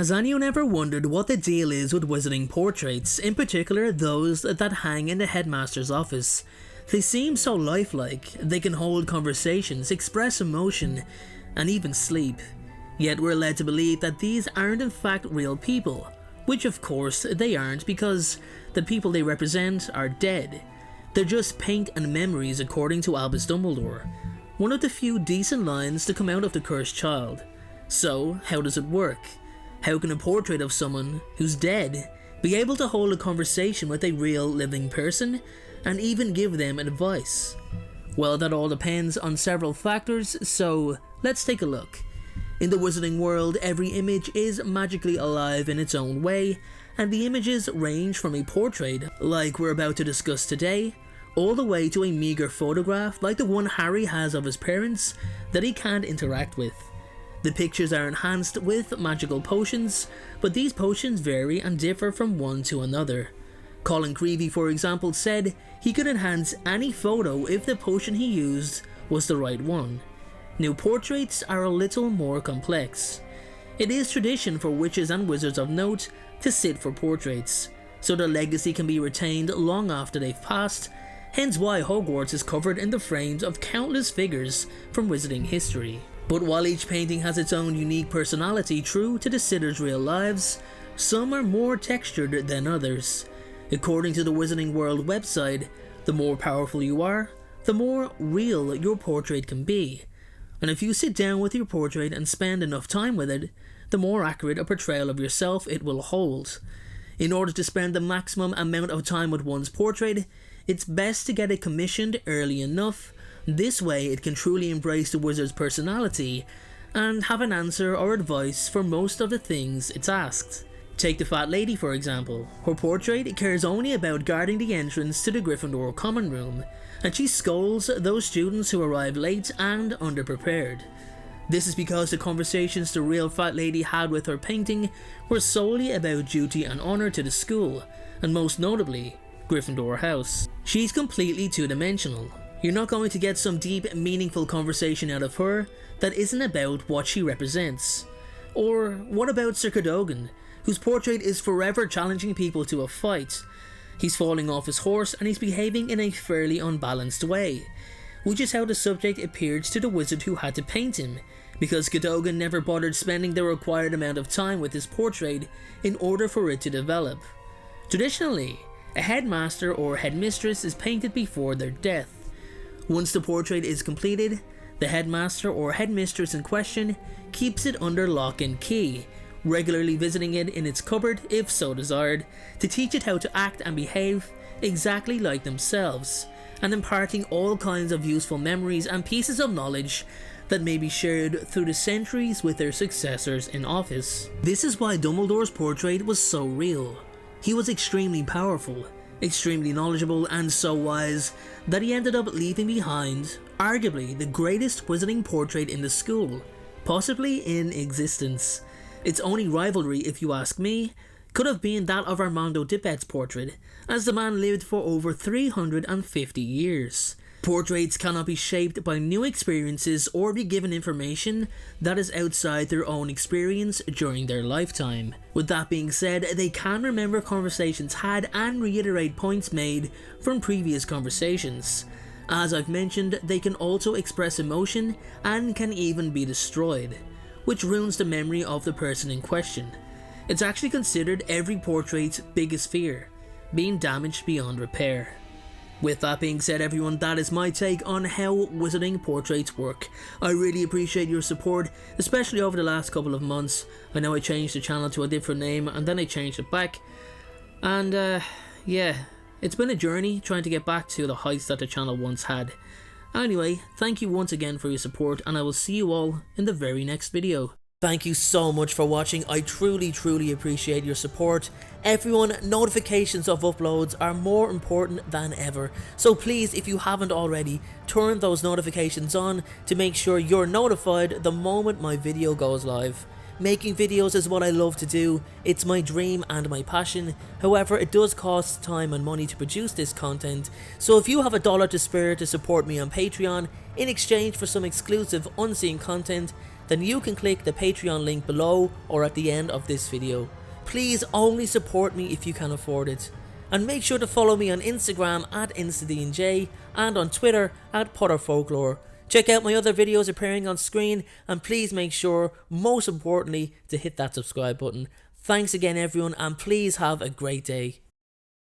Has anyone ever wondered what the deal is with wizarding portraits, in particular those that hang in the headmaster's office? They seem so lifelike, they can hold conversations, express emotion, and even sleep. Yet we're led to believe that these aren't in fact real people, which of course they aren't, because the people they represent are dead. They're just paint and memories, according to Albus Dumbledore, one of the few decent lines to come out of The Cursed Child. So, how does it work? How can a portrait of someone who's dead be able to hold a conversation with a real living person and even give them advice? Well, that all depends on several factors, so let's take a look. In the wizarding world, every image is magically alive in its own way, and the images range from a portrait, like we're about to discuss today, all the way to a meagre photograph like the one Harry has of his parents that he can't interact with. The pictures are enhanced with magical potions, but these potions vary and differ from one to another. Colin Creevey, for example, said he could enhance any photo if the potion he used was the right one. New portraits are a little more complex. It is tradition for witches and wizards of note to sit for portraits, so their legacy can be retained long after they've passed, hence why Hogwarts is covered in the frames of countless figures from wizarding history. But while each painting has its own unique personality true to the sitters' real lives, some are more textured than others. According to the Wizarding World website, the more powerful you are, the more real your portrait can be. And if you sit down with your portrait and spend enough time with it, the more accurate a portrayal of yourself it will hold. In order to spend the maximum amount of time with one's portrait, it's best to get it commissioned early enough. This way it can truly embrace the wizard's personality and have an answer or advice for most of the things it's asked. Take the Fat Lady for example. Her portrait cares only about guarding the entrance to the Gryffindor common room, and she scolds those students who arrive late and underprepared. This is because the conversations the real Fat Lady had with her painting were solely about duty and honour to the school, and most notably, Gryffindor House. She's completely two-dimensional. You're not going to get some deep, meaningful conversation out of her that isn't about what she represents. Or what about Sir Cadogan, whose portrait is forever challenging people to a fight? He's falling off his horse and he's behaving in a fairly unbalanced way, which is how the subject appeared to the wizard who had to paint him, because Cadogan never bothered spending the required amount of time with his portrait in order for it to develop. Traditionally, a headmaster or headmistress is painted before their death. Once the portrait is completed, the headmaster or headmistress in question keeps it under lock and key, regularly visiting it in its cupboard if so desired, to teach it how to act and behave exactly like themselves, and imparting all kinds of useful memories and pieces of knowledge that may be shared through the centuries with their successors in office. This is why Dumbledore's portrait was so real. He was extremely powerful, extremely knowledgeable, and so wise that he ended up leaving behind arguably the greatest wizarding portrait in the school, possibly in existence. Its only rivalry, if you ask me, could have been that of Armando Dippet's portrait, as the man lived for over 350 years. Portraits cannot be shaped by new experiences or be given information that is outside their own experience during their lifetime. With that being said, they can remember conversations had and reiterate points made from previous conversations. As I've mentioned, they can also express emotion and can even be destroyed, which ruins the memory of the person in question. It's actually considered every portrait's biggest fear, being damaged beyond repair. With that being said everyone, that is my take on how wizarding portraits work. I really appreciate your support, especially over the last couple of months. I know I changed the channel to a different name and then I changed it back. And yeah, it's been a journey trying to get back to the heights that the channel once had. Anyway, thank you once again for your support, and I will see you all in the very next video. Thank you so much for watching. I truly appreciate your support. Everyone, notifications of uploads are more important than ever, so please, if you haven't already, turn those notifications on to make sure you're notified the moment my video goes live. Making videos is what I love to do, it's my dream and my passion. However, it does cost time and money to produce this content, so if you have $1 to spare to support me on Patreon in exchange for some exclusive unseen content, then you can click the Patreon link below or at the end of this video. Please only support me if you can afford it. And make sure to follow me on Instagram at InstaDeanJ and on Twitter at PotterFolklore. Check out my other videos appearing on screen, and please make sure, most importantly, to hit that subscribe button. Thanks again everyone, and please have a great day.